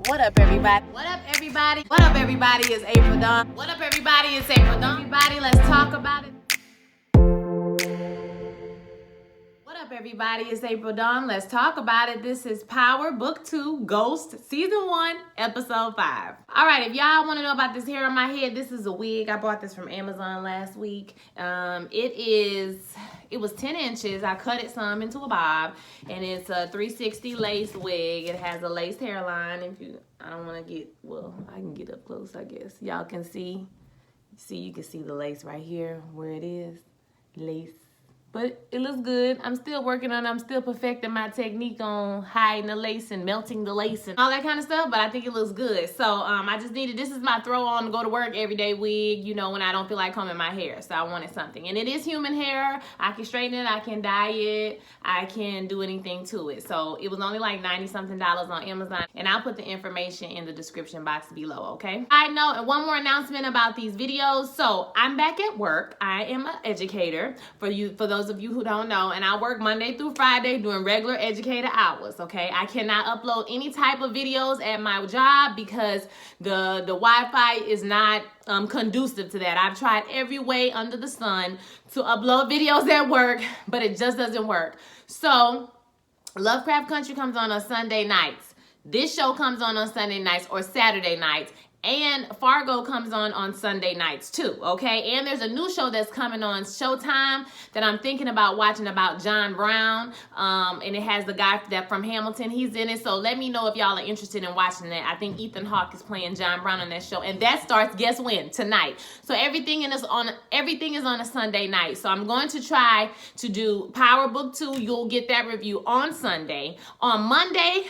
What up, everybody? What up, everybody? What up, everybody? It's April Dawn. What up, everybody? It's April Dawn. Everybody, let's talk about it. What up, everybody? It's April Dawn. Let's talk about it. This is Power Book 2, Ghost, Season 1, Episode 5. All right, if y'all want to know about this hair on my head, this is a wig. I bought this from Amazon last week. It was 10 inches. I cut it some into a bob, and it's a 360 lace wig. It has a laced hairline. I don't want to get, well, I can get up close, I guess. Y'all can see. You can see the lace right here where it is. Lace. But it looks good. I'm still working on it. I'm still perfecting my technique on hiding the lace and melting the lace and all that kind of stuff, but I think it looks good. So I just needed, this is my throw on to go to work everyday wig, you know, when I don't feel like combing my hair. So I wanted something. And it is human hair. I can straighten it. I can dye it. I can do anything to it. So it was only like $90-something on Amazon. And I'll put the information in the description box below, okay? I know, and one more announcement about these videos. So I'm back at work. I am an educator for those of you who don't know, and I work Monday through Friday doing regular educator hours, okay? I cannot upload any type of videos at my job because the Wi-Fi is not conducive to that. I've tried every way under the sun to upload videos at work, but it just doesn't work. So Lovecraft Country comes on Sunday nights. This show comes on Sunday nights or Saturday nights. And Fargo comes on Sunday nights too, okay? And there's a new show that's coming on Showtime that I'm thinking about watching about John Brown. And it has the guy that from Hamilton. He's in it. So let me know if y'all are interested in watching that. I think Ethan Hawke is playing John Brown on that show. And that starts, guess when? Tonight. So everything is on a Sunday night. So I'm going to try to do Power Book 2. You'll get that review on Sunday. On Monday,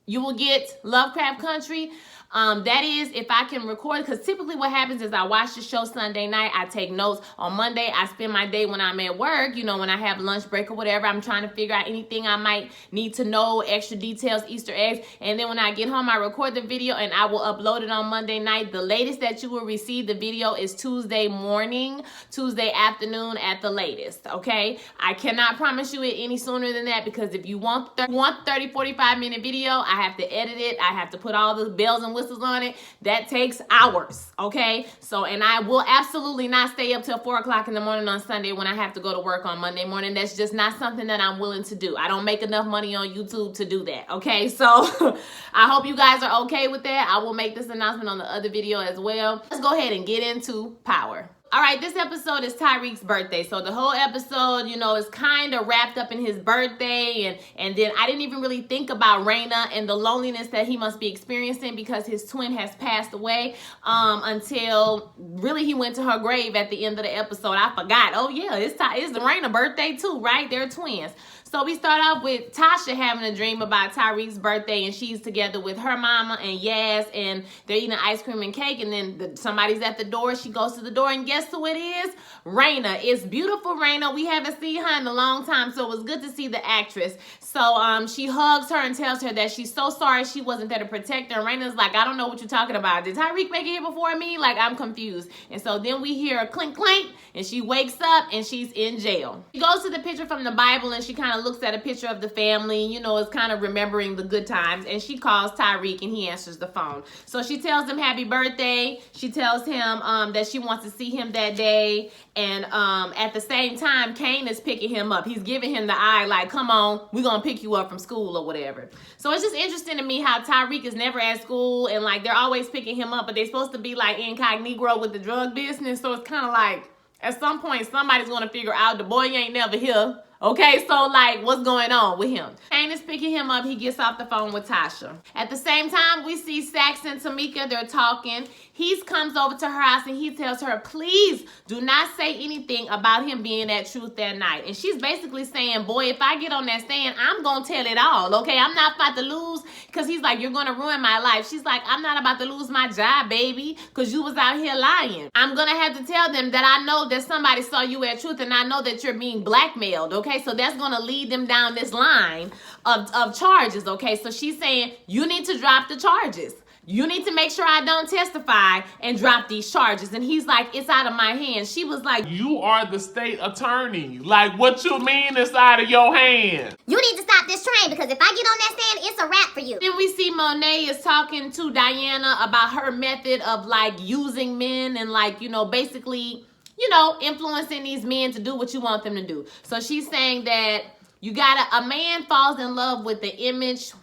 you will get Lovecraft Country. That is if I can record, because typically what happens is I watch the show Sunday night, I take notes. On Monday, I spend my day when I'm at work, you know, when I have lunch break or whatever, I'm trying to figure out anything I might need to know, extra details, Easter eggs. And then when I get home, I record the video and I will upload it on Monday night. The latest that you will receive the video is Tuesday morning, Tuesday afternoon at the latest, okay? I cannot promise you it any sooner than that, because if you want 30, 45 minute video, I have to edit it. I have to put all the bells and whistles on it. That takes hours, okay? So, and I will absolutely not stay up till 4 o'clock in the morning on Sunday when I have to go to work on Monday morning. That's just not something that I'm willing to do. I don't make enough money on YouTube to do that, okay? So I hope you guys are okay with that. I will make this announcement on the other video as well. Let's go ahead and get into Power. All right, this episode is Tariq's birthday. So the whole episode, you know, is kind of wrapped up in his birthday. And then I didn't even really think about Raina and the loneliness that he must be experiencing because his twin has passed away until really he went to her grave at the end of the episode. I forgot. Oh, yeah, it's the Raina birthday too, right? They're twins. So we start off with Tasha having a dream about Tariq's birthday, and she's together with her mama and Yaz, and they're eating ice cream and cake, and then somebody's at the door. She goes to the door, and guess who it is? Raina. It's beautiful Raina. We haven't seen her in a long time, so it was good to see the actress. So she hugs her and tells her that she's so sorry she wasn't there to protect her. And Raina's like, I don't know what you're talking about. Did Tariq make it here before me? Like, I'm confused. And so then we hear a clink, clink, and she wakes up, and she's in jail. She goes to the picture from the Bible, and she kind of looks at a picture of the family, you know, is kind of remembering the good times, and she calls Tariq and he answers the phone. So she tells him happy birthday. She tells him that she wants to see him that day, and at the same time, Kane is picking him up. He's giving him the eye like, come on, we're gonna pick you up from school or whatever. So it's just interesting to me how Tariq is never at school, and like they're always picking him up, but they're supposed to be like incognito with the drug business. So it's kind of like at some point somebody's gonna figure out the boy ain't never here. Okay, so like, what's going on with him? Kane is picking him up. He gets off the phone with Tasha. At the same time, we see Sax and Tamika. They're talking. He comes over to her house and he tells her, please do not say anything about him being at Truth that night. And she's basically saying, boy, if I get on that stand, I'm going to tell it all, okay? I'm not about to lose, because he's like, you're going to ruin my life. She's like, I'm not about to lose my job, baby, because you was out here lying. I'm going to have to tell them that I know that somebody saw you at Truth, and I know that you're being blackmailed, okay? So that's going to lead them down this line of charges, okay? So she's saying, you need to drop the charges. You need to make sure I don't testify and drop these charges. And he's like, it's out of my hands. She was like, you are the state attorney. Like, what you mean it's out of your hands? You need to stop this train, because if I get on that stand, it's a wrap for you. Then we see Monet is talking to Diana about her method of like using men and like, you know, basically, you know, influencing these men to do what you want them to do. So she's saying that a man falls in love with the image.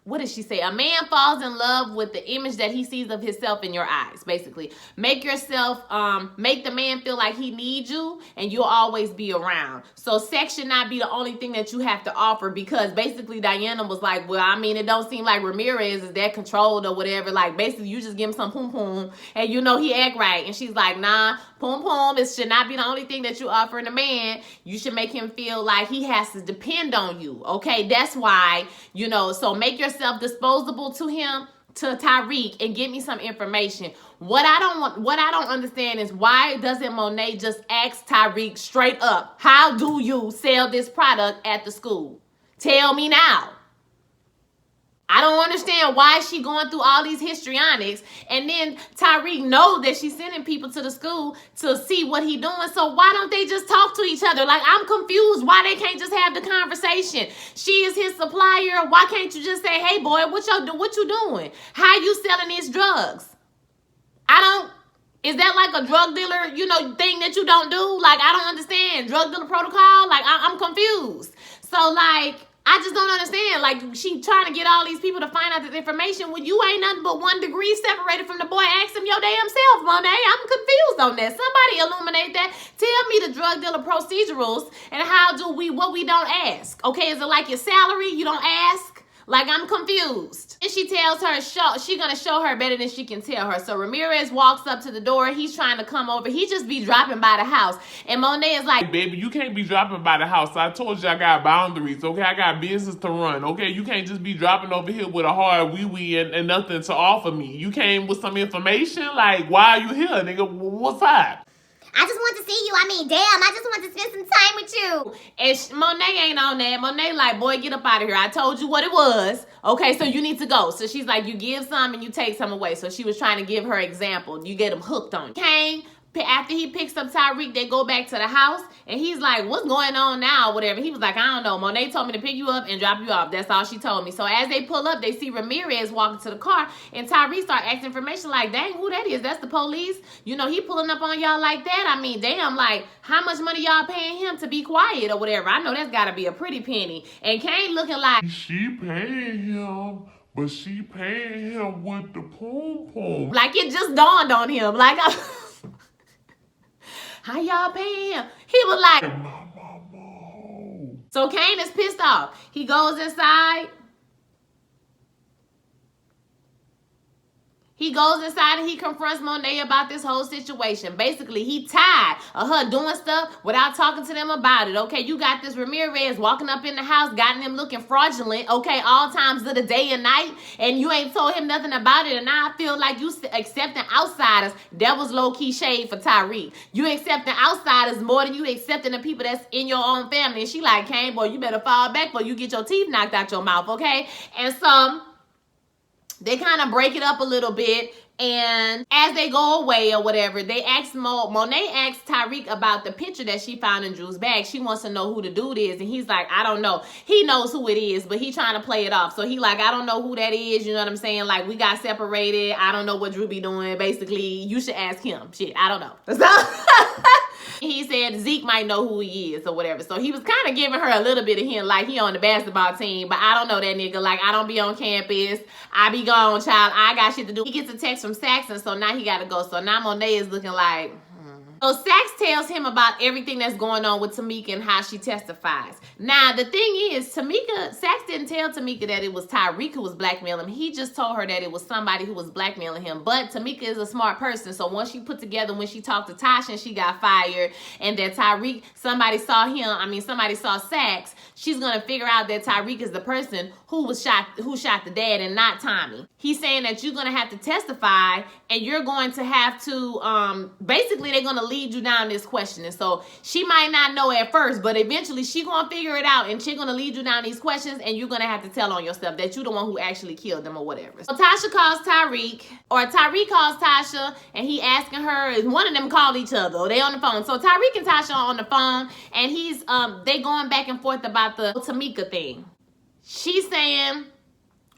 What did she say? A man falls in love with the image that he sees of himself in your eyes, basically. Make the man feel like he needs you and you'll always be around. So sex should not be the only thing that you have to offer, because basically Diana was like, well, I mean, it don't seem like Ramirez is that controlled or whatever. Like, basically you just give him some poom poom and you know he act right. And she's like, nah, poom poom, it should not be the only thing that you offer in a man. You should make him feel like he has to depend on you, okay? That's why, you know, so make yourself disposable to him, to Tariq, and give me some information. What I don't understand is, why doesn't Monet just ask Tariq straight up, how do you sell this product at the school? Tell me now. I don't understand why she going through all these histrionics, and then Tariq know that she's sending people to the school to see what he doing. So why don't they just talk to each other? Like, I'm confused why they can't just have the conversation. She is his supplier. Why can't you just say, hey boy, what you doing? How you selling these drugs? Is that like a drug dealer, you know, thing that you don't do? Like, I don't understand. Drug dealer protocol? Like, I'm confused. So like, I just don't understand. Like, she trying to get all these people to find out this information when you ain't nothing but 1 degree separated from the boy. Ask him your damn self, Monet. I'm confused on that. Somebody illuminate that. Tell me the drug dealer procedurals and what we don't ask. Okay, is it like your salary? You don't ask? Like, I'm confused. And she tells her she gonna show her better than she can tell her. So Ramirez walks up to the door. He's trying to come over. He just be dropping by the house. And Monet is like, baby, you can't be dropping by the house. I told you I got boundaries, okay? I got business to run, okay? You can't just be dropping over here with a hard wee-wee and nothing to offer me. You came with some information? Like, why are you here, nigga? What's up? I just want to see you. I mean, damn, I just want to spend some time with you. And Monet ain't on that. Monet like, boy, get up out of here. I told you what it was. Okay, so you need to go. So she's like, you give some and you take some away. So she was trying to give her example. You get him hooked on it. Came. After he picks up Tariq, they go back to the house, and he's like, what's going on now, whatever. He was like, I don't know. Monet told me to pick you up and drop you off. That's all she told me. So as they pull up, they see Ramirez walking to the car, and Tariq start asking information like, dang, who that is? That's the police? You know, he pulling up on y'all like that? I mean, damn, like, how much money y'all paying him to be quiet or whatever? I know that's got to be a pretty penny. And Kane looking like, she paying him, but she paying him with the pom-pom. Like, it just dawned on him. Like, how y'all paying him? He was like, so Kane is pissed off. He goes inside. He goes inside and he confronts Monet about this whole situation. Basically, he tired of her doing stuff without talking to them about it. Okay, you got this Ramirez walking up in the house, got them looking fraudulent, okay, all times of the day and night, and you ain't told him nothing about it. And now I feel like you accepting outsiders. That was low-key shade for Tariq. You accepting outsiders more than you accepting the people that's in your own family. And she like, Kane, boy, you better fall back before you get your teeth knocked out your mouth, okay? And so they kind of break it up a little bit, and as they go away or whatever, they ask Monet asks Tariq about the picture that she found in Drew's bag. She wants to know who the dude is, and he's like, I don't know. He knows who it is, but he trying to play it off. So he like, I don't know who that is, you know what I'm saying? Like, we got separated. I don't know what Drew be doing. Basically, you should ask him. Shit, I don't know. He said Zeke might know who he is or whatever. So he was kind of giving her a little bit of hint, like he on the basketball team, but I don't know that nigga. Like, I don't be on campus. I be gone, child. I got shit to do. He gets a text from Saxon, so now he got to go. So now Monet is looking like, So Sax tells him about everything that's going on with Tamika and how she testifies. Now, the thing is, Sax didn't tell Tamika that it was Tariq who was blackmailing him. He just told her that it was somebody who was blackmailing him. But Tamika is a smart person. So once she put together, when she talked to Tasha and she got fired, and that Tariq, somebody saw Sax, she's going to figure out that Tariq is the person who shot the dad and not Tommy. He's saying that you're gonna have to testify, and you're going to have to basically they're gonna lead you down this questioning. So she might not know at first, but eventually she gonna figure it out, and she's gonna lead you down these questions, and you're gonna have to tell on yourself that you're the one who actually killed them or whatever. So Tasha calls Tariq, or Tariq calls Tasha, and he asking her. One of them called each other. They on the phone. So Tariq and Tasha are on the phone, and he's they going back and forth about the Tamika thing. She's saying,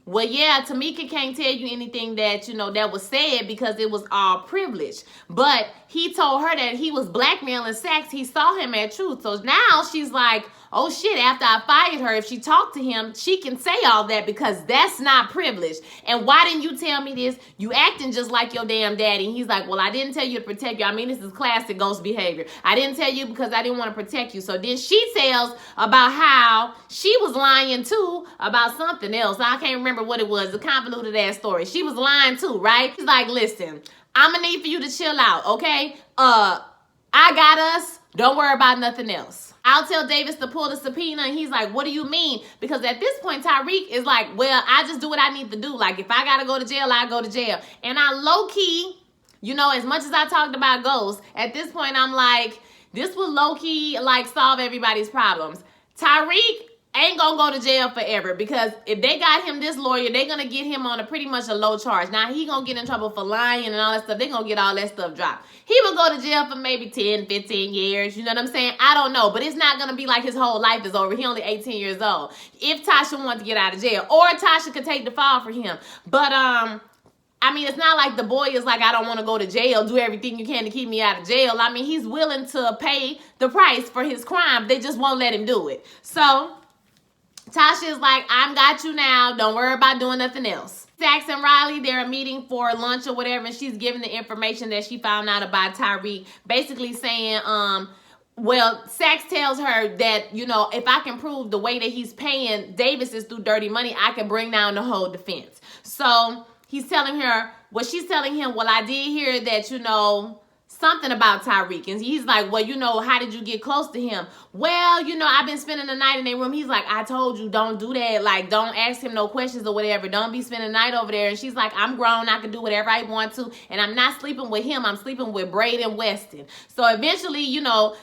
well, yeah, Tamika can't tell you anything that, that was said because it was all privilege. But he told her that he was blackmailing Sachs. He saw him at Truth. So now she's like, oh shit, after I fired her, if she talked to him, she can say all that because that's not privilege. And why didn't you tell me this? You acting just like your damn daddy. And he's like, well, I didn't tell you to protect you. I mean, this is classic ghost behavior. I didn't tell you because I didn't want to protect you. So then she tells about how she was lying too about something else. I can't remember what it was. The convoluted ass story. She was lying too, right? She's like, listen, I'm gonna need for you to chill out, okay? I got us. Don't worry about nothing else. I'll tell Davis to pull the subpoena, and he's like, what do you mean? Because at this point, Tariq is like, well, I just do what I need to do. Like, if I gotta go to jail, I go to jail. And I low-key, as much as I talked about ghosts, at this point, I'm like, this will low-key, solve everybody's problems. Tariq ain't gonna go to jail forever, because if they got him this lawyer, they're gonna get him on pretty much a low charge. Now he gonna get in trouble for lying and all that stuff. They're gonna get all that stuff dropped. He will go to jail for maybe 10, 15 years. You know what I'm saying? I don't know, but it's not gonna be like his whole life is over. He only 18 years old. If Tasha wants to get out of jail, or Tasha could take the fall for him. But I mean, it's not like the boy is like, I don't want to go to jail. Do everything you can to keep me out of jail. I mean, he's willing to pay the price for his crime. They just won't let him do it. So Tasha is like, I got you now. Don't worry about doing nothing else. Sachs and Riley, they're meeting for lunch or whatever, and she's giving the information that she found out about Tariq, basically saying, well, Sachs tells her that, if I can prove the way that he's paying Davis is through dirty money, I can bring down the whole defense. So he's telling her, she's telling him, well, I did hear that, something about Tariq. And he's like, well, how did you get close to him? Well, I've been spending the night in their room. He's like, I told you, don't do that. Like, don't ask him no questions or whatever. Don't be spending the night over there. And she's like, I'm grown. I can do whatever I want to. And I'm not sleeping with him. I'm sleeping with Braden Weston. So eventually,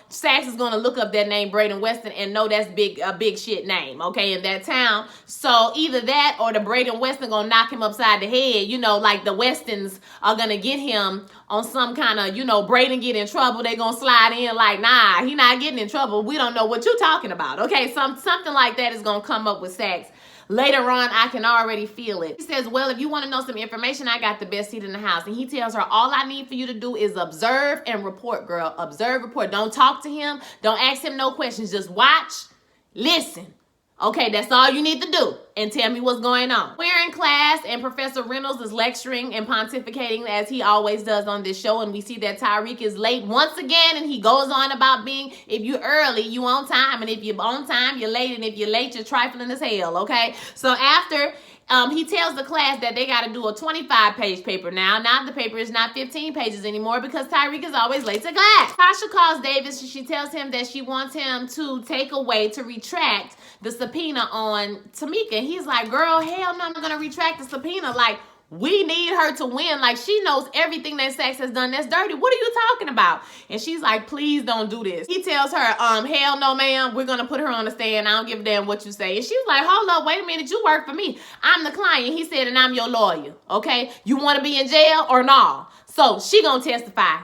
Sachs is going to look up that name, Braden Weston, and know that's a big shit name, okay, in that town. So either that or the Braden Weston going to knock him upside the head. Like the Westons are going to get him on some kind of, Braden get in trouble. They going to slide in like, nah, he not getting in trouble. We don't know what you're talking about. Okay, something like that is going to come up with Sachs. Later on, I can already feel it. He says, well, if you want to know some information, I got the best seat in the house. And he tells her, all I need for you to do is observe and report, girl. Observe, report. Don't talk to him. Don't ask him no questions. Just watch, listen. Okay, that's all you need to do, and tell me what's going on. We're in class, and Professor Reynolds is lecturing and pontificating as he always does on this show, and we see that Tariq is late once again, and he goes on about being, if you're early, you on time, and if you're on time, you're late, and if you're late, you're trifling as hell, okay? So after he tells the class that they got to do a 25-page paper now. Now the paper is not 15 pages anymore because Tariq is always late to class. Tasha calls Davis. She tells him that she wants him to to retract the subpoena on Tamika. And he's like, girl, hell no, I'm not going to retract the subpoena. Like, we need her to win. Like, she knows everything that Sachs has done that's dirty. What are you talking about? And she's like, please don't do this. He tells her, hell no, ma'am. We're going to put her on the stand. I don't give a damn what you say. And she was like, hold up, wait a minute. You work for me. I'm the client. He said, and I'm your lawyer. Okay? You want to be in jail or no? So she going to testify.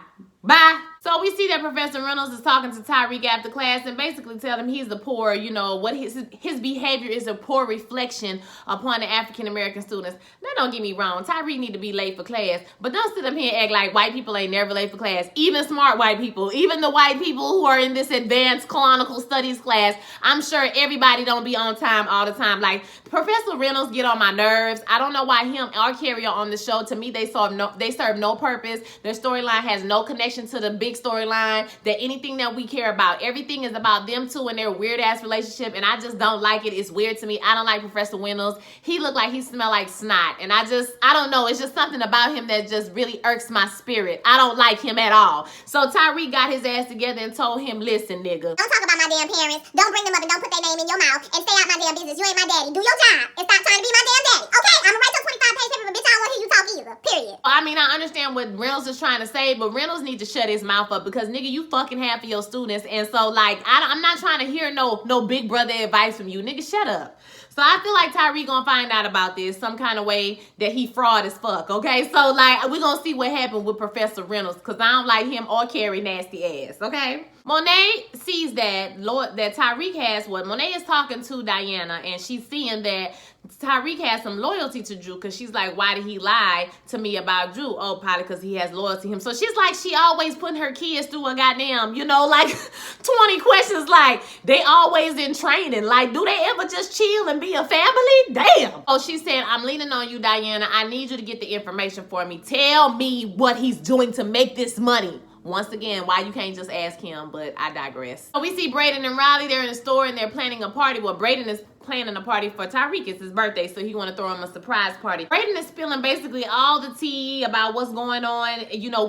Bye. So we see that Professor Reynolds is talking to Tariq after class and basically telling him he's the poor, what his behavior is a poor reflection upon the African-American students. Now, don't get me wrong. Tariq need to be late for class, but don't sit up here and act like white people ain't never late for class. Even smart white people, even the white people who are in this advanced colonial studies class, I'm sure everybody don't be on time all the time. Like, Professor Reynolds get on my nerves. I don't know why him or Carrie are on the show. To me, they serve no purpose. Their storyline has no connection to the big Nick storyline, that anything that we care about, everything is about them two and their weird ass relationship, and I just don't like it. It's weird to me. I don't like Professor Reynolds. He looked like he smelled like snot, and I don't know. It's just something about him that just really irks my spirit. I don't like him at all. So Tariq got his ass together and told him, listen, nigga. Don't talk about my damn parents. Don't bring them up and don't put their name in your mouth and stay out my damn business. You ain't my daddy. Do your job and stop trying to be my damn daddy. Okay? I'm gonna write your 25-page paper, but bitch, I don't want to hear you talk either. Period. I mean, I understand what Reynolds is trying to say, but Reynolds needs to shut his mouth up because, nigga, you fucking half of your students. And so, like, I'm not trying to hear no big brother advice from you. Nigga, shut up. So I feel like Tariq gonna find out about this some kind of way that he fraud as fuck, okay? So, like, we're gonna see what happened with Professor Reynolds because I don't like him or Carrie nasty ass, okay? Monet sees that Tariq has what? Monet is talking to Diana, and she's seeing that Tariq has some loyalty to Drew because she's like, why did he lie to me about Drew? Oh, probably because he has loyalty to him. So she's like, she always putting her kids through a goddamn, like 20 questions, like they always in training. Like, do they ever just chill and be a family? Damn. Oh, she said, I'm leaning on you, Diana. I need you to get the information for me. Tell me what he's doing to make this money. Once again, why you can't just ask him, but I digress. So we see Brayden and Riley, they're in the store and they're planning a party. Well, Brayden is planning a party for Tariq. It's his birthday, so he want to throw him a surprise party. Brayden is spilling basically all the tea about what's going on,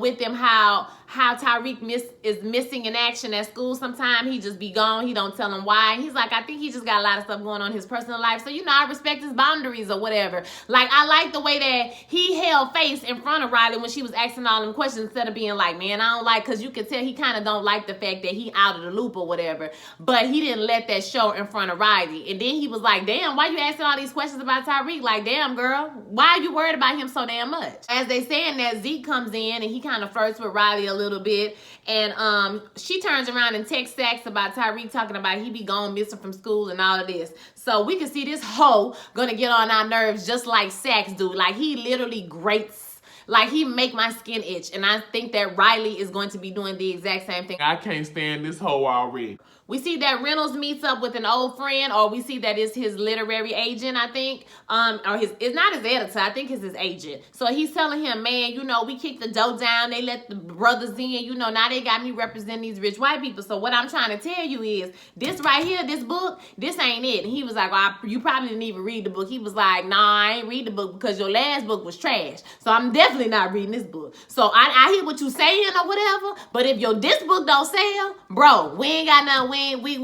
with him, how Tariq is missing in action at school. Sometimes he just be gone. He don't tell him why. He's like, I think he just got a lot of stuff going on in his personal life. So, I respect his boundaries or whatever. Like, I like the way that he held face in front of Riley when she was asking all them questions instead of being like, man, I don't like, because you could tell he kind of don't like the fact that he out of the loop or whatever. But he didn't let that show in front of Riley. And then he was like, damn, why you asking all these questions about Tariq? Like, damn, girl, why are you worried about him so damn much? As they saying that, Zeke comes in and he kind of flirts with Riley a little bit. And she turns around and texts Sax about Tariq talking about he be gone missing from school and all of this. So we can see this hoe gonna get on our nerves just like Sax do. Like, he literally grates. Like, he make my skin itch. And I think that Riley is going to be doing the exact same thing. I can't stand this hoe already. We see that Reynolds meets up with an old friend, or we see that it's his literary agent, I think. It's not his editor, I think it's his agent. So he's telling him, man, we kicked the dough down, they let the brothers in, now they got me representing these rich white people. So what I'm trying to tell you is, this right here, this book, this ain't it. And he was like, well, you probably didn't even read the book. He was like, nah, I ain't read the book because your last book was trash. So I'm definitely not reading this book. So I hear what you saying or whatever, but if this book don't sell, bro, we ain't got nothing. We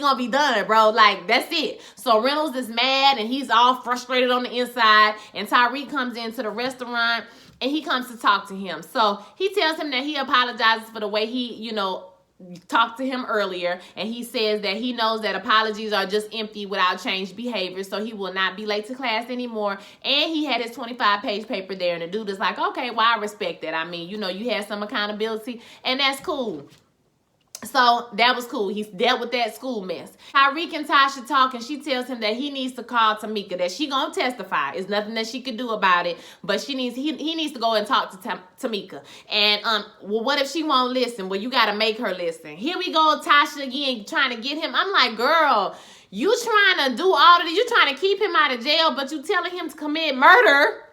gonna be done, bro. Like, that's it. So Reynolds is mad and he's all frustrated on the inside. And Tariq comes into the restaurant and he comes to talk to him. So he tells him that he apologizes for the way he, talked to him earlier. And he says that he knows that apologies are just empty without changed behavior. So he will not be late to class anymore. And he had his 25-page paper there. And the dude is like, okay, well, I respect that. I mean, you had some accountability and that's cool. So that was cool. He's dealt with that school mess. Tariq and Tasha talk, and she tells him that he needs to call Tamika, that she gonna testify. There's nothing that she could do about it, but he needs to go and talk to Tamika. And well, what if she won't listen? Well, you gotta make her listen. Here we go, Tasha again trying to get him. I'm like, girl, you trying to do all of this. You trying to keep him out of jail, but you telling him to commit murder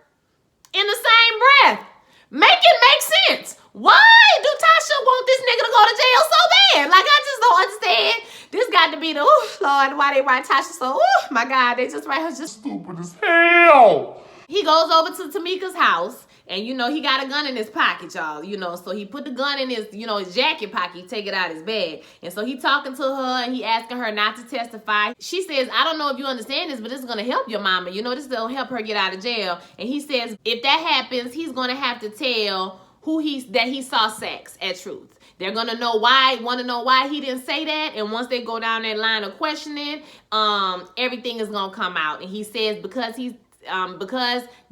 in the same breath. Make it make sense. Why do Tasha want this nigga to go to jail so bad? Like, I just don't understand. This got to be the, Lord, why they write Tasha so, my God, they just write her just Stupid as hell. He goes over to Tamika's house, and, he got a gun in his pocket, y'all, so he put the gun in his, his jacket pocket, he take it out of his bag. And so he talking to her, and he asking her not to testify. She says, I don't know if you understand this, but this is going to help your mama. This will help her get out of jail. And he says, if that happens, he's going to have to tell that he saw Sax at Truth. They're gonna want to know why he didn't say that. And once they go down that line of questioning, everything is gonna come out. And he says because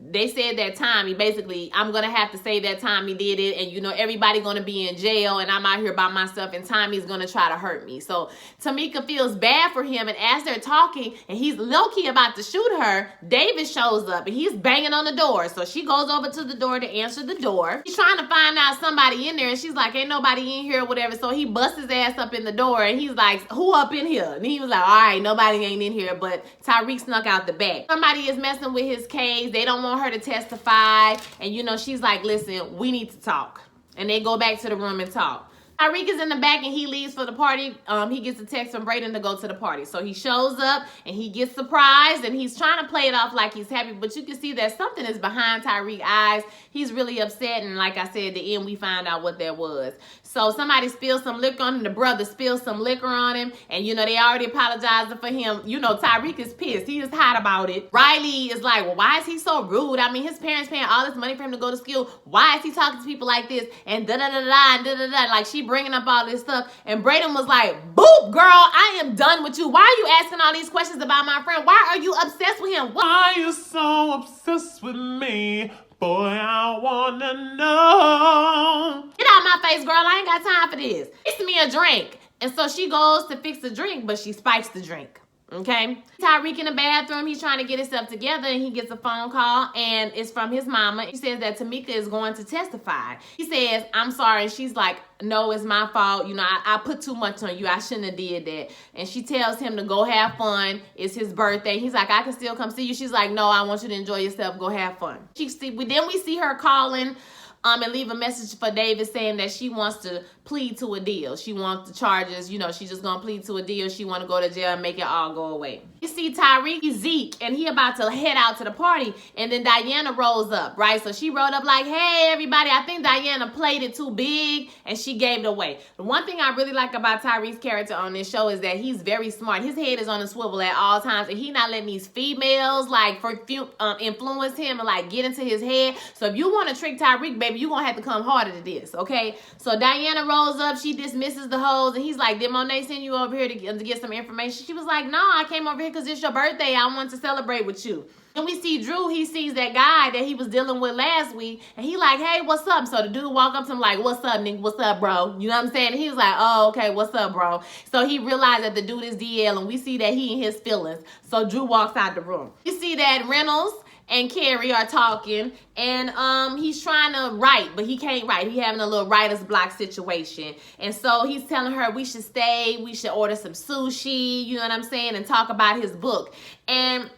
they said that time, I'm gonna have to say that time he did it, and everybody gonna be in jail, and I'm out here by myself, and Tommy's gonna try to hurt me. So Tamika feels bad for him, and as they're talking, and he's low-key about to shoot her, David shows up, and he's banging on the door. So she goes over to the door to answer the door. He's trying to find out somebody in there, and she's like, ain't nobody in here or whatever. So he busts his ass up in the door, and he's like, who up in here? And he was like, all right, nobody ain't in here, but Tariq snuck out the back. Somebody is messing with his case. They don't want her to testify, and she's like, listen, we need to talk. And they go back to the room and talk. Tariq is in the back and he leaves for the party. He gets a text from Brayden to go to the party. So he shows up and he gets surprised and he's trying to play it off like he's happy. But you can see that something is behind Tariq's eyes. He's really upset. And like I said, at the end, we find out what that was. So somebody spilled some liquor on him. The brother spilled some liquor on him. And, you know, they already apologized for him. You know, Tariq is pissed. He is hot about it. Riley is like, well, why is he so rude? I mean, his parents paying all this money for him to go to school. Why is he talking to people like this? And da-da-da-da and da-da-da. Like, she bringing up all this stuff. And Brayden was like, boop, girl, I am done with you. Why are you asking all these questions about my friend? Why are you obsessed with him? Why are you so obsessed with me? Boy, I wanna know. Get out my face, girl. I ain't got time for this. Fix me a drink. And so she goes to fix the drink, but she spikes the drink. Okay, Tariq in the bathroom, he's trying to get himself together and he gets a phone call and it's from his mama. She says that Tamika is going to testify. He says, I'm sorry. And she's like, no, it's my fault. You know, I put too much on you. I shouldn't have did that. And she tells him to go have fun. It's his birthday. He's like, I can still come see you. She's like, no, I want you to enjoy yourself. Go have fun. Then we see her calling and leave a message for David saying that she wants to plead to a deal. She wants the charges, you know, she's just gonna plead to a deal. She want to go to jail and make it all go away. You see Tariq, Zeke, and he about to head out to the party, and then Diana rolls up, right? So she rolled up like, hey, everybody. I think Diana played it too big, and she gave it away. The one thing I really like about Tariq's character on this show is that he's very smart. His head is on a swivel at all times, and he not letting these females, like, influence him and, like, get into his head. So if you want to trick Tariq, baby, you gonna have to come harder to this, okay? So Diana rolls up, she dismisses the hoes, and he's like, did Monet send you over here to get some information? She was like, no, I came over here because it's your birthday. I want to celebrate with you. And we see Drew, he sees that guy that he was dealing with last week, and he like, hey, what's up? So the dude walk up to him like, what's up, nigga? What's up, bro? You know what I'm saying? And he was like, oh, okay, what's up, bro? So he realized that the dude is DL, and we see that he in his feelings. So Drew walks out the room. You see that Reynolds and Carrie are talking, and he's trying to write, but he can't write. He having a little writer's block situation. And so he's telling her we should stay, we should order some sushi, you know what I'm saying, and talk about his book. And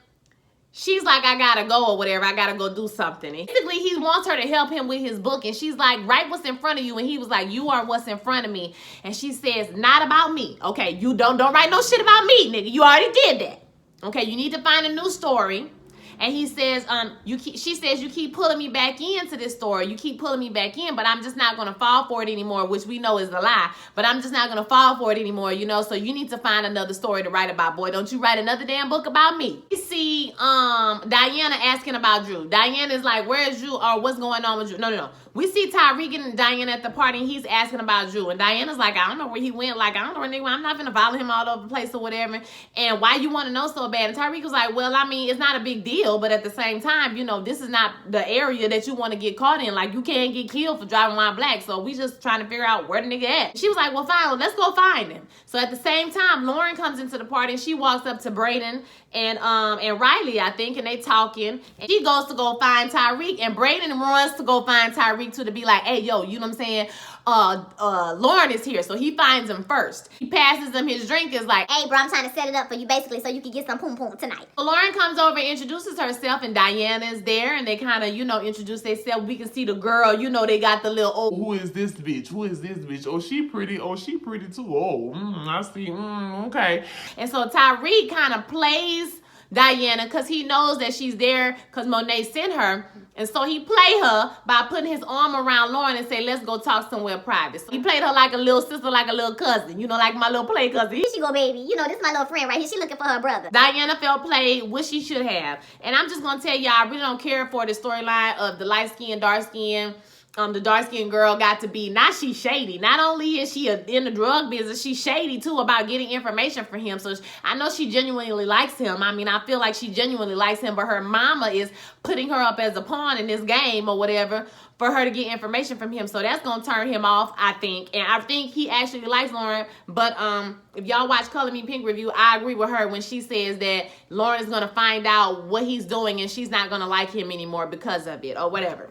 she's like, I gotta go or whatever. I gotta go do something. And basically, he wants her to help him with his book. And she's like, write what's in front of you. And he was like, you are what's in front of me. And she says, not about me. Okay, you don't write no shit about me, nigga. You already did that. Okay, you need to find a new story. And he says, she says, you keep pulling me back into this story. You keep pulling me back in, but I'm just not going to fall for it anymore, which we know is a lie. But I'm just not going to fall for it anymore, you know. So you need to find another story to write about, boy. Don't you write another damn book about me. You see Diana asking about Drew. Diana is like, where is Drew? Or what's going on with Drew? No. We see Tariq and Diana at the party, and he's asking about Drew. And Diana's like, I don't know where he went. Like, I don't know where nigga. I'm not going to follow him all over the place or whatever. And why you want to know so bad? And Tariq was like, well, I mean, it's not a big deal. But at the same time, you know, this is not the area that you want to get caught in. Like, you can't get killed for driving while black. So we just trying to figure out where the nigga at. She was like, well, fine. Well, let's go find him. So at the same time, Lauren comes into the party, and she walks up to Brayden and Riley, I think, and they talking. And she goes to go find Tariq, and Brayden runs to go find Tariq too, to be like, hey, yo, you know what I'm saying? Lauren is here. So he finds him first. He passes him his drink, is like, hey, bro, I'm trying to set it up for you, basically, so you can get some poom poom tonight. So Lauren comes over and introduces herself, and Diana is there, and they kind of, you know, introduce themselves. We can see the girl, you know, they got the little, oh, who is this bitch? Who is this bitch? Oh, she pretty. Oh, she pretty too. Oh, I see. Okay. And so Tariq kind of plays Diana because he knows that she's there because Monet sent her. And so he played her by putting his arm around Lauren and say, let's go talk somewhere private. So he played her like a little sister, like a little cousin, you know, like my little play cousin. Here she go, baby. You know, this is my little friend right here. She looking for her brother. Diana felt played, what she should have. And I'm just going to tell y'all, I really don't care for the storyline of the light skin, dark skin. The dark-skinned girl got to be, not she shady. Not only is she in the drug business, she's shady too about getting information from him. So I know she genuinely likes him. I mean, I feel like she genuinely likes him, but her mama is putting her up as a pawn in this game or whatever for her to get information from him. So that's going to turn him off, I think. And I think he actually likes Lauren. But if y'all watch Color Me Pink review, I agree with her when she says that Lauren is going to find out what he's doing and she's not going to like him anymore because of it or whatever.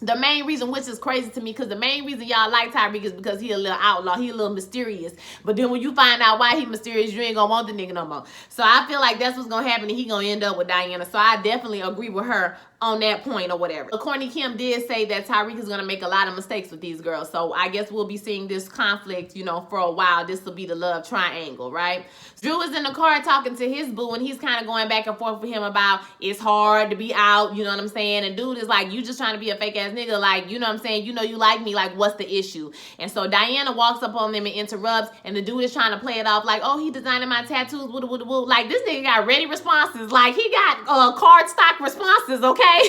The main reason, which is crazy to me, because the main reason y'all like Tariq is because he a little outlaw. He a little mysterious. But then when you find out why he mysterious, you ain't going to want the nigga no more. So I feel like that's what's going to happen, and he going to end up with Diana. So I definitely agree with her on that point or whatever. Courtney Kim did say that Tariq is going to make a lot of mistakes with these girls. So I guess we'll be seeing this conflict, you know, for a while. This will be the love triangle, right? Drew is in the car talking to his boo, and he's kind of going back and forth with him about it's hard to be out, you know what I'm saying? And dude is like, you just trying to be a fake ass nigga, like, you know what I'm saying? You know you like me, like, what's the issue? And so Diana walks up on them and interrupts, and the dude is trying to play it off like, oh, he designing my tattoos, woo woo woo. Like, this nigga got ready responses. Like, he got card stock responses, okay?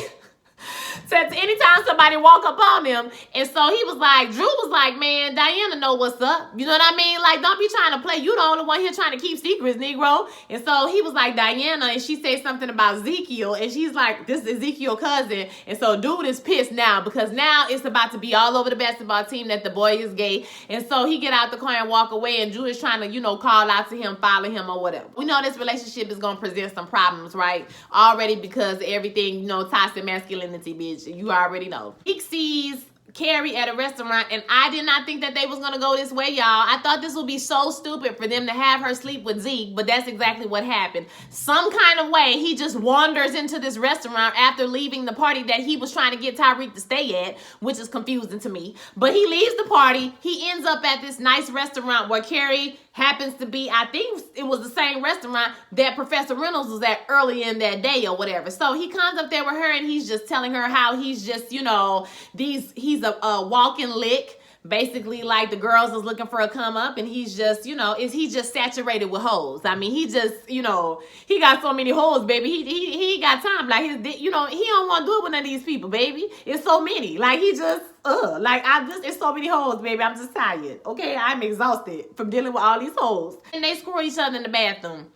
So anytime somebody walk up on him, and so he was like, Drew was like, man, Diana know what's up. You know what I mean? Like, don't be trying to play. You the only one here trying to keep secrets, Negro. And so he was like, Diana, and she said something about Ezekiel, and she's like, this is Ezekiel's cousin. And so dude is pissed now, because now it's about to be all over the basketball team that the boy is gay. And so he get out the car and walk away, and Drew is trying to, you know, call out to him, follow him or whatever. We know this relationship is going to present some problems, right? Already, because everything, you know, toxic masculinity, bitch. You already know. He sees Carrie at a restaurant, and I did not think that they was gonna go this way, y'all. I thought this would be so stupid for them to have her sleep with Zeke, but that's exactly what happened. Some kind of way, he just wanders into this restaurant after leaving the party that he was trying to get Tariq to stay at, which is confusing to me. But he leaves the party. He ends up at this nice restaurant where Carrie happens to be, I think it was the same restaurant that Professor Reynolds was at early in that day or whatever. So he comes up there with her, and he's just telling her how he's just, you know, he's a walking lick. Basically, like, the girls is looking for a come up, and he's just, you know, he's just saturated with hoes. I mean, he just, you know, he got so many hoes, baby. He ain't got time. Like, you know, he don't want to do it with none of these people, baby. It's so many. Like, he just, like, it's so many hoes, baby. I'm just tired. Okay, I'm exhausted from dealing with all these hoes. And they screw each other in the bathroom.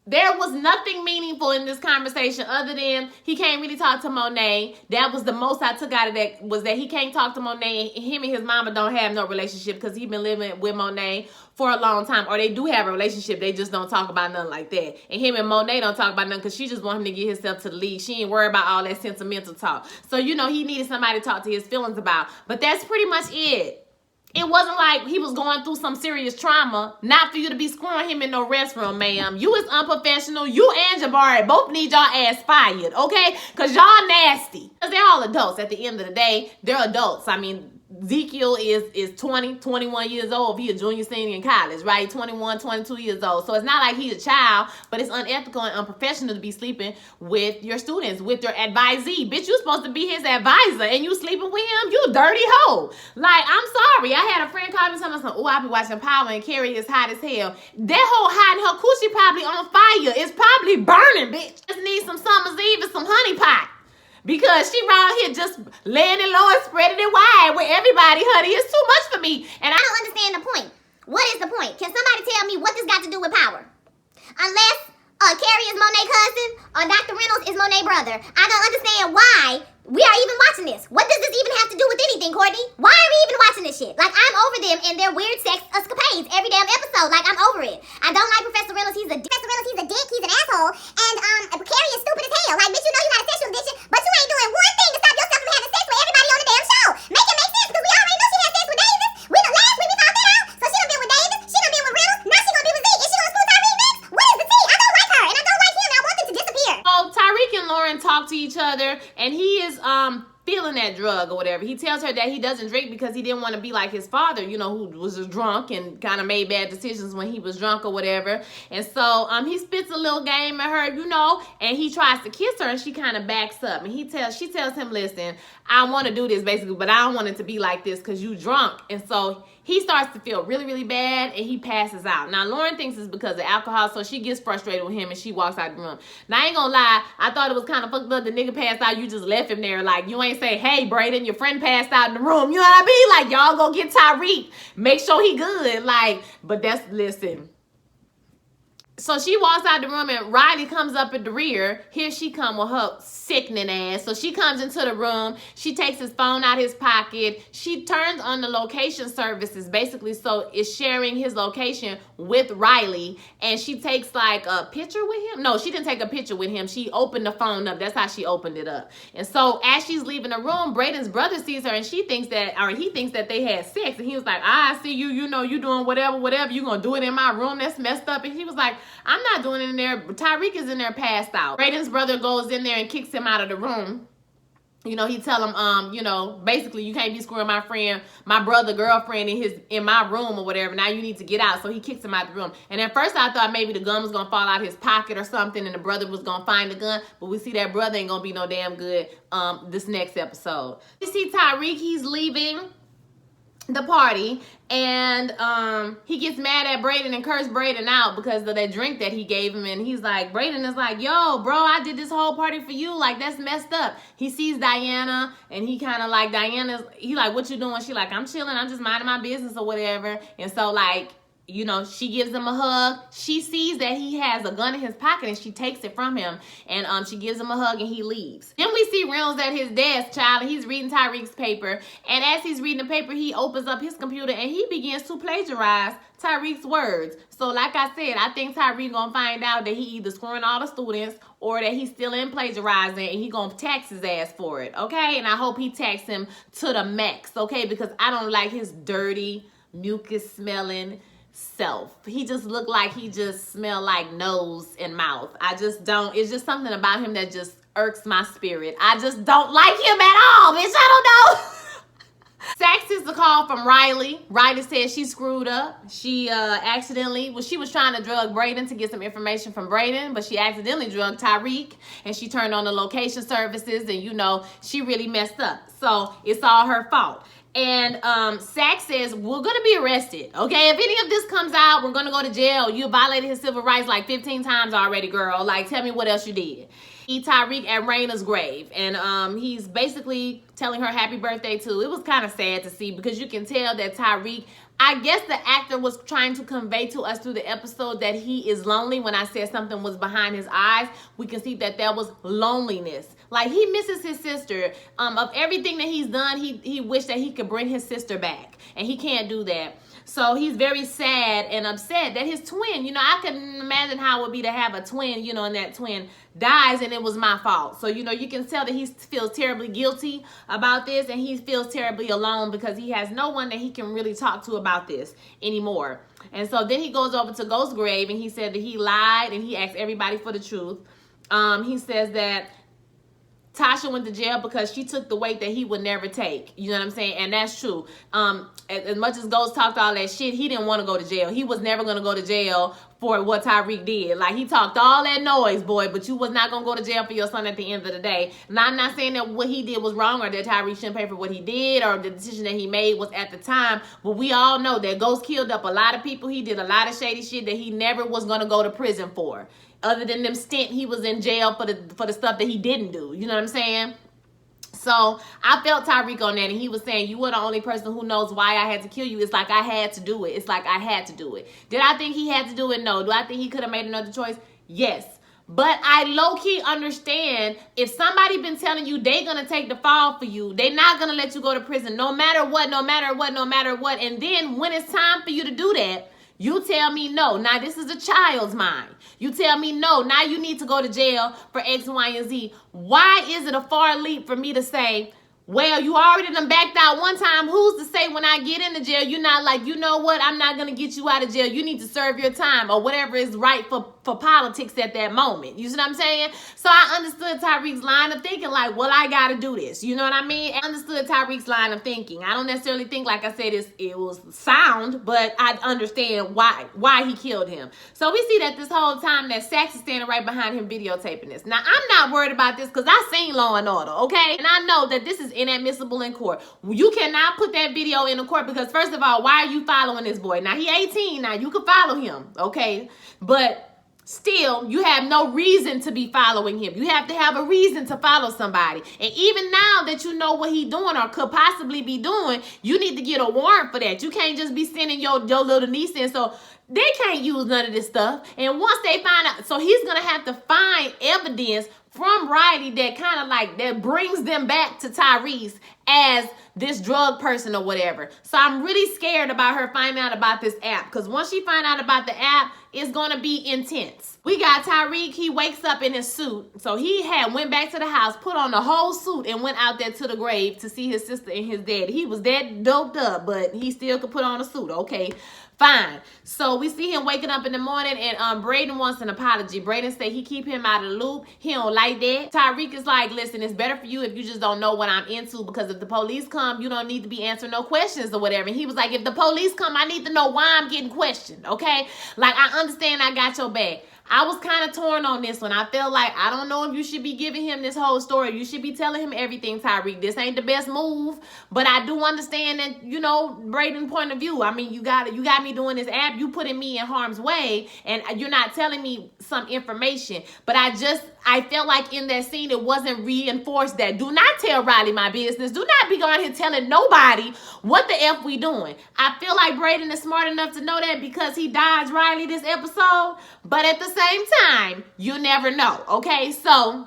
There was nothing meaningful in this conversation other than he can't really talk to Monet. That was the most I took out of that, was that he can't talk to Monet. Him and his mama don't have no relationship because he's been living with Monet for a long time. Or they do have a relationship. They just don't talk about nothing like that. And him and Monet don't talk about nothing because she just want him to get himself to the league. She ain't worried about all that sentimental talk. So, you know, he needed somebody to talk to his feelings about. But that's pretty much it. It wasn't like he was going through some serious trauma. Not for you to be screwing him in no restroom, ma'am. You is unprofessional. You and Jabari both need y'all ass fired, okay? Because y'all nasty. Because they're all adults. At the end of the day, they're adults. I mean, Ezekiel is 20, 21 years old. He a junior, senior in college, right? 21, 22 years old. So it's not like he's a child, but it's unethical and unprofessional to be sleeping with your students, with your advisee. Bitch, you supposed to be his advisor, and you sleeping with him? You dirty hoe. Like, I'm sorry. I had a friend call me and tell me, oh, I be watching Power, and Carrie is hot as hell. That hoe hiding her coochie probably on fire. It's probably burning, bitch. Just need some Summer's Eve and some honey pot. Because she around here just laying it low and spreading it wide with everybody, honey. It's too much for me. And I don't understand the point. What is the point? Can somebody tell me what this got to do with power? Unless Carrie is Monet's cousin or Dr. Reynolds is Monet's brother. I don't understand why we are even watching this. What does this even have to do with anything, Courtney? Why are we even watching this shit? Like, I'm over them and their weird sex escapades every damn episode. Like, I'm over it. I don't like Professor Reynolds. He's a dick. He's an asshole. And Carrie is stupid as hell. Like, bitch, you know you got a sexual addiction, but you ain't doing one thing to stop yourself from having sex with everybody on the damn show. Make it make sense, because we already know she had sex with Davis. We the last week we found that out. So she done been with Davis. She done been with Reynolds. Now she gonna be with Zeke. Is she gonna screw Tariq next? What is the tea? I don't like her, and I don't like him, and I want them to disappear. So Tariq and Lauren talk to each other, and he is feeling that drug or whatever. He tells her that he doesn't drink because he didn't want to be like his father, you know, who was a drunk and kind of made bad decisions when he was drunk or whatever. And so he spits a little game at her, you know, and he tries to kiss her, and she kind of backs up. And she tells him, listen, I want to do this basically, but I don't want it to be like this because you drunk. And so he starts to feel really, really bad, and he passes out. Now, Lauren thinks it's because of alcohol, so she gets frustrated with him, and she walks out the room. Now, I ain't gonna lie, I thought it was kind of fucked up. The nigga passed out, you just left him there. Like, you ain't say, hey, Braden, your friend passed out in the room. You know what I mean? Like, y'all go get Tariq. Make sure he good. Like, but listen. So she walks out the room, and Riley comes up at the rear. Here she come with her sickening ass. So she comes into the room. She takes his phone out his pocket. She turns on the location services, basically, so it's sharing his location with Riley. And she takes like a picture with him. No, she didn't take a picture with him. She opened the phone up. That's how she opened it up. And so as she's leaving the room, Braden's brother sees her, and he thinks that they had sex. And he was like, I see you. You know, you doing whatever. You gonna do it in my room? That's messed up. And he was like, I'm not doing it in there. Tariq is in there passed out. Brayden's brother goes in there and kicks him out of the room. You know, he tell him, you know, basically you can't be screwing my brother girlfriend in my room or whatever. Now you need to get out. So he kicks him out the room. And at first I thought maybe the gun was gonna fall out his pocket or something, and the brother was gonna find the gun. But we see that brother ain't gonna be no damn good this next episode. You see Tariq, he's leaving the party, and he gets mad at Brayden and cursed Brayden out because of that drink that he gave him. And he's like, Brayden is like, yo, bro, I did this whole party for you. Like, that's messed up. He sees Diana, and he kind of like, he like, what you doing? She like, I'm chilling. I'm just minding my business or whatever. And so, like, you know, she gives him a hug. She sees that he has a gun in his pocket, and she takes it from him. And she gives him a hug, and he leaves. Then we see Reynolds at his desk, child, and he's reading Tariq's paper. And as he's reading the paper, he opens up his computer, and he begins to plagiarize Tariq's words. So like I said, I think Tariq gonna find out that he either screwing all the students or that he's still in plagiarizing, and he gonna tax his ass for it, okay? And I hope he tax him to the max, okay? Because I don't like his dirty, mucus-smelling self. He just looked like he just smelled like nose and mouth. I just don't. It's just something about him that just irks my spirit. I just don't like him at all, bitch. I don't know. Sax is the call from Riley. Riley said she screwed up. She she was trying to drug Brayden to get some information from Brayden, but she accidentally drugged Tariq, and she turned on the location services, and you know, she really messed up. So it's all her fault. And Sax says, we're going to be arrested, okay? If any of this comes out, we're going to go to jail. You violated his civil rights like 15 times already, girl. Like, tell me what else you did. Tariq at Raina's grave, and he's basically telling her happy birthday too. It was kind of sad to see, because you can tell that Tariq, I guess the actor was trying to convey to us through the episode that he is lonely. When I said something was behind his eyes, we can see that there was loneliness. Like, he misses his sister. Of everything that he's done, he wished that he could bring his sister back, and he can't do that. So he's very sad and upset that his twin, you know, I couldn't imagine how it would be to have a twin, you know, and that twin dies and it was my fault. So, you know, you can tell that he feels terribly guilty about this, and he feels terribly alone because he has no one that he can really talk to about this anymore. And so then he goes over to Ghost's grave, and he said that he lied, and he asked everybody for the truth. He says that Tasha went to jail because she took the weight that he would never take. You know what I'm saying? And that's true. As much as Ghost talked all that shit, he didn't want to go to jail. He was never going to go to jail for what Tariq did. Like, he talked all that noise, boy, but you was not going to go to jail for your son at the end of the day. And I'm not saying that what he did was wrong, or that Tariq shouldn't pay for what he did, or the decision that he made was at the time. But we all know that Ghost killed up a lot of people. He did a lot of shady shit that he never was going to go to prison for. Other than them stint, he was in jail for the stuff that he didn't do. You know what I'm saying? So I felt Tariq on that, and he was saying, you were the only person who knows why I had to kill you. It's like I had to do it. It's like I had to do it. Did I think he had to do it? No. Do I think he could have made another choice? Yes. But I low-key understand, if somebody been telling you they gonna take the fall for you, they not gonna let you go to prison no matter what, no matter what, no matter what. And then when it's time for you to do that, you tell me no. Now, this is a child's mind. You tell me no. Now you need to go to jail for X, Y, and Z. Why is it a far leap for me to say, well, you already done backed out one time. Who's to say when I get into jail, you're not like, you know what? I'm not going to get you out of jail. You need to serve your time, or whatever is right for politics at that moment. You see what I'm saying? So I understood Tariq's line of thinking, like, well, I got to do this. You know what I mean? I understood Tariq's line of thinking. I don't necessarily think, like I said, it was sound, but I understand why he killed him. So we see that this whole time that Sax is standing right behind him videotaping this. Now, I'm not worried about this because I seen Law and Order, okay? And I know that this is inadmissible in court. You cannot put that video in the court because, first of all, why are you following this boy? Now, he 18 now. You can follow him, okay? But still, you have no reason to be following him. You have to have a reason to follow somebody. And even now that you know what he's doing or could possibly be doing, you need to get a warrant for that. You can't just be sending your little niece in. So they can't use none of this stuff. And once they find out, so he's going to have to find evidence from Riley that kind of like, that brings them back to Tyrese as this drug person or whatever. So I'm really scared about her finding out about this app, because once she find out about the app, it's going to be intense. We got Tariq. He wakes up in his suit. So he went back to the house, put on the whole suit, and went out there to the grave to see his sister and his dad. He was that doped up, but he still could put on a suit. Okay, fine. So we see him waking up in the morning, and Braden wants an apology. Braden said he keep him out of the loop. He don't like that. Tariq is like, listen, it's better for you if you just don't know what I'm into, because if the police come, you don't need to be answering no questions or whatever. And he was like, if the police come, I need to know why I'm getting questioned, okay? Like, I understand I got your back. I was kind of torn on this one. I feel like, I don't know if you should be giving him this whole story. You should be telling him everything, Tariq. This ain't the best move, but I do understand that, you know, Braden's point of view. I mean, you got me doing this app. You putting me in harm's way, and you're not telling me some information. But I felt like in that scene, it wasn't reinforced that do not tell Riley my business. Do not be going here telling nobody what the F we doing. I feel like Braden is smart enough to know that because he dodged Riley this episode. But at the same time, you never know, okay? So,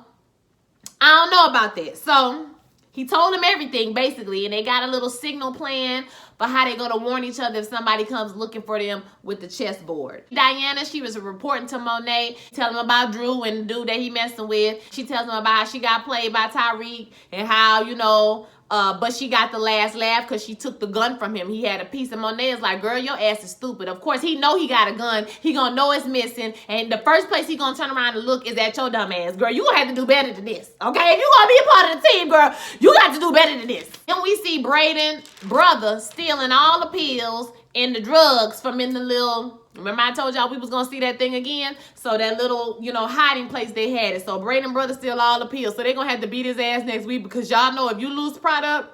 I don't know about that. So, he told him everything, basically, and they got a little signal plan for how they're going to warn each other if somebody comes looking for them with the chessboard. Diana, she was reporting to Monet, telling him about Drew and the dude that he messing with. She tells him about how she got played by Tariq and how, you know, but she got the last laugh because she took the gun from him. He had a piece, and Monet is like, girl, your ass is stupid. Of course, he know he got a gun. He gonna know it's missing, and the first place he gonna turn around and look is at your dumb ass. Girl, you gonna have to do better than this, okay? If you gonna be a part of the team, girl, you got to do better than this. And we see Braden's brother stealing all the pills and the drugs from in the little... Remember I told y'all we was going to see that thing again? So that little, you know, hiding place they had it. So Braden brother steal all the pills. So they're going to have to beat his ass next week because y'all know if you lose product,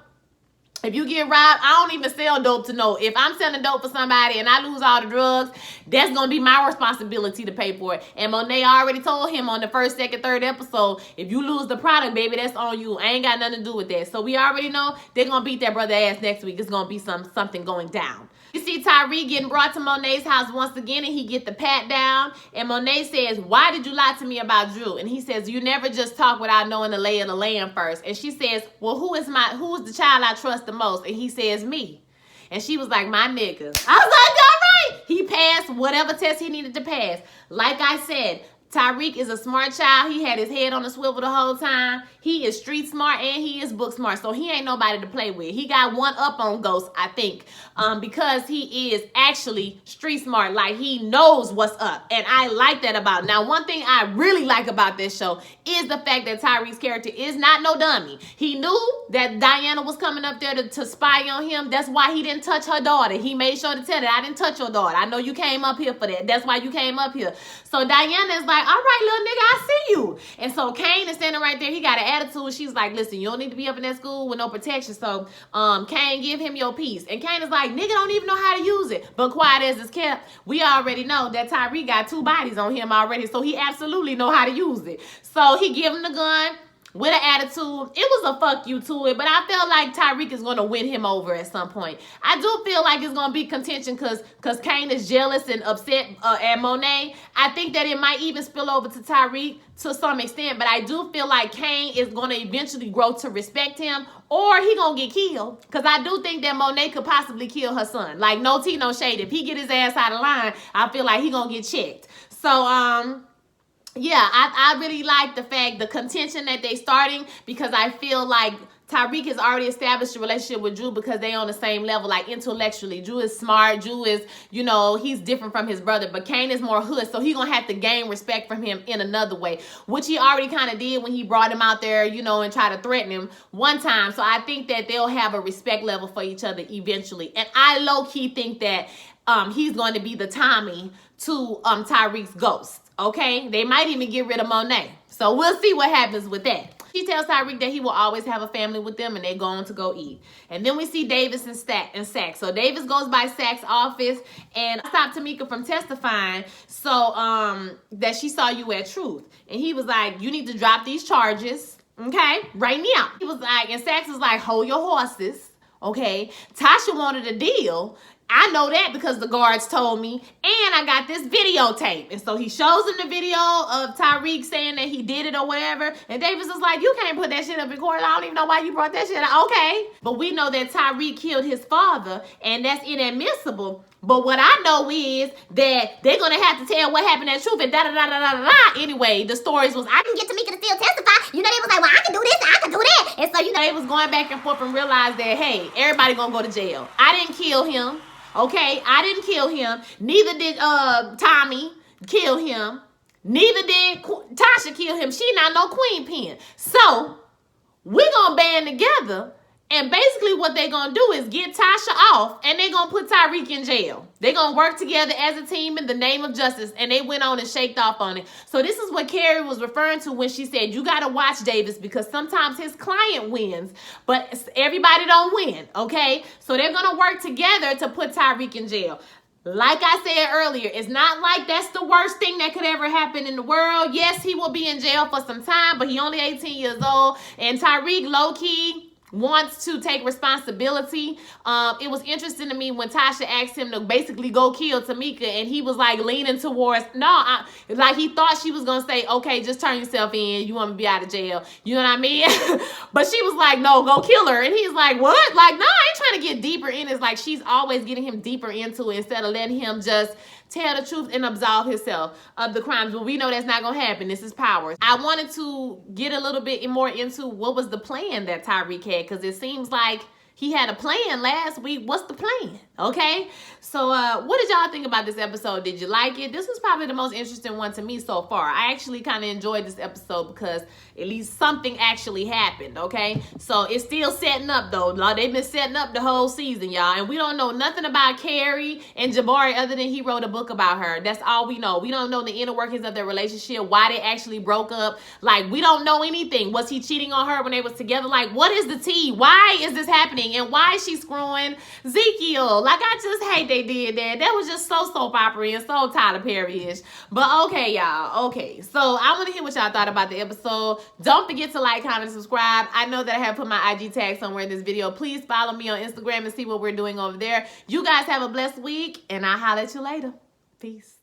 if you get robbed, I don't even sell dope to know. If I'm selling dope for somebody and I lose all the drugs, that's going to be my responsibility to pay for it. And Monet already told him on the first, second, third episode, if you lose the product, baby, that's on you. I ain't got nothing to do with that. So we already know they're going to beat that brother ass next week. It's going to be something going down. You see Tariq getting brought to Monet's house once again, and he get the pat down. And Monet says, why did you lie to me about Drew? And he says, you never just talk without knowing the lay of the land first. And she says, well, who is the child I trust the most? And he says, me. And she was like, my nigga. I was like, all right. He passed whatever test he needed to pass. Like I said, Tariq is a smart child. He had his head on the swivel the whole time. He is street smart and he is book smart. So he ain't nobody to play with. He got one up on Ghost, I think, because he is actually street smart. Like, he knows what's up. And I like that about him. Now, one thing I really like about this show is the fact that Tariq's character is not no dummy. He knew that Diana was coming up there to spy on him. That's why he didn't touch her daughter. He made sure to tell her, I didn't touch your daughter. I know you came up here for that. That's why you came up here. So Diana is like, all right, little nigga, I see you. And so Kane is standing right there. He got an attitude. She's like, listen, you don't need to be up in that school with no protection. So Kane, give him your piece. And Kane is like, nigga don't even know how to use it. But quiet as it's kept, we already know that Tariq got 2 bodies on him already. So he absolutely know how to use it. So he give him the gun with an attitude. It was a fuck you to it, but I feel like Tariq is going to win him over at some point. I do feel like it's going to be contention because Kane is jealous and upset at Monet. I think that it might even spill over to Tariq to some extent, but I do feel like Kane is going to eventually grow to respect him, or he going to get killed, because I do think that Monet could possibly kill her son. Like, no tea, no shade. If he get his ass out of line, I feel like he going to get checked. So, yeah, I really like the contention that they starting, because I feel like Tariq has already established a relationship with Drew because they on the same level, like intellectually. Drew is smart. Drew is, you know, he's different from his brother, but Kane is more hood, so he gonna have to gain respect from him in another way, which he already kind of did when he brought him out there, you know, and tried to threaten him one time. So I think that they'll have a respect level for each other eventually. And I low-key think that he's going to be the Tommy to Tariq's Ghost. Okay, they might even get rid of Monet. So we'll see what happens with that. She tells Tariq that he will always have a family with them, and they're going to go eat. And then we see Davis and Sax. So Davis goes by Sax's office and stopped Tamika from testifying so that she saw you at Truth. And he was like, you need to drop these charges, okay, right now. He was like, and Sax was like, hold your horses, okay. Tasha wanted a deal. I know that because the guards told me, and I got this videotape. And so he shows him the video of Tariq saying that he did it or whatever. And Davis is like, you can't put that shit up in court. I don't even know why you brought that shit up. Okay. But we know that Tariq killed his father, and that's inadmissible. But what I know is that they're going to have to tell what happened at truth and da-da-da-da-da-da. Anyway, the stories was, I can get Tamika to still testify. You know, they was like, well, I can do this, I can do that. And so, you know, they was going back and forth and realized that, hey, everybody going to go to jail. I didn't kill him. Okay, I didn't kill him. Neither did Tommy kill him. Neither did Tasha kill him. She not no queen pin. So we're gonna band together, and basically what they're gonna do is get Tasha off, and they're gonna put Tariq in jail. They're gonna work together as a team in the name of justice, and they went on and shaked off on it. So this is what Carrie was referring to when she said, you gotta watch Davis, because sometimes his client wins, but everybody don't win, okay? So they're gonna work together to put Tariq in jail. Like I said earlier, it's not like that's the worst thing that could ever happen in the world. Yes, he will be in jail for some time, but he only 18 years old, and Tariq low-key wants to take responsibility. It was interesting to me when Tasha asked him to basically go kill Tamika, and he was like leaning towards, like he thought she was gonna say, okay, just turn yourself in, you want me to be out of jail, you know what I mean? But she was like, no, go kill her. And he's like, what? Like, no, I ain't trying to get deeper in. It's like she's always getting him deeper into it instead of letting him just tell the truth and absolve himself of the crimes. But we know that's not gonna happen. This is power. I wanted to get a little bit more into what was the plan that Tariq had, because it seems like he had a plan last week. What's the plan? Okay, so what did y'all think about this episode? Did you like it? This was probably the most interesting one to me so far. I actually kind of enjoyed this episode because at least something actually happened, okay? So it's still setting up, though. They've been setting up the whole season, y'all, and we don't know nothing about Carrie and Jabari other than he wrote a book about her. That's all we know. We don't know the inner workings of their relationship, why they actually broke up. Like, we don't know anything. Was he cheating on her when they was together? Like, what is the tea? Why is this happening? And why is she screwing Ezekiel? Like, I just hate they did that. That was just so soap opera and so Tyler Perry-ish. But okay, y'all. Okay, so I want to hear what y'all thought about the episode. Don't forget to like, comment, and subscribe. I know that I have put my IG tag somewhere in this video. Please follow me on Instagram and see what we're doing over there. You guys have a blessed week, and I'll holler at you later. Peace.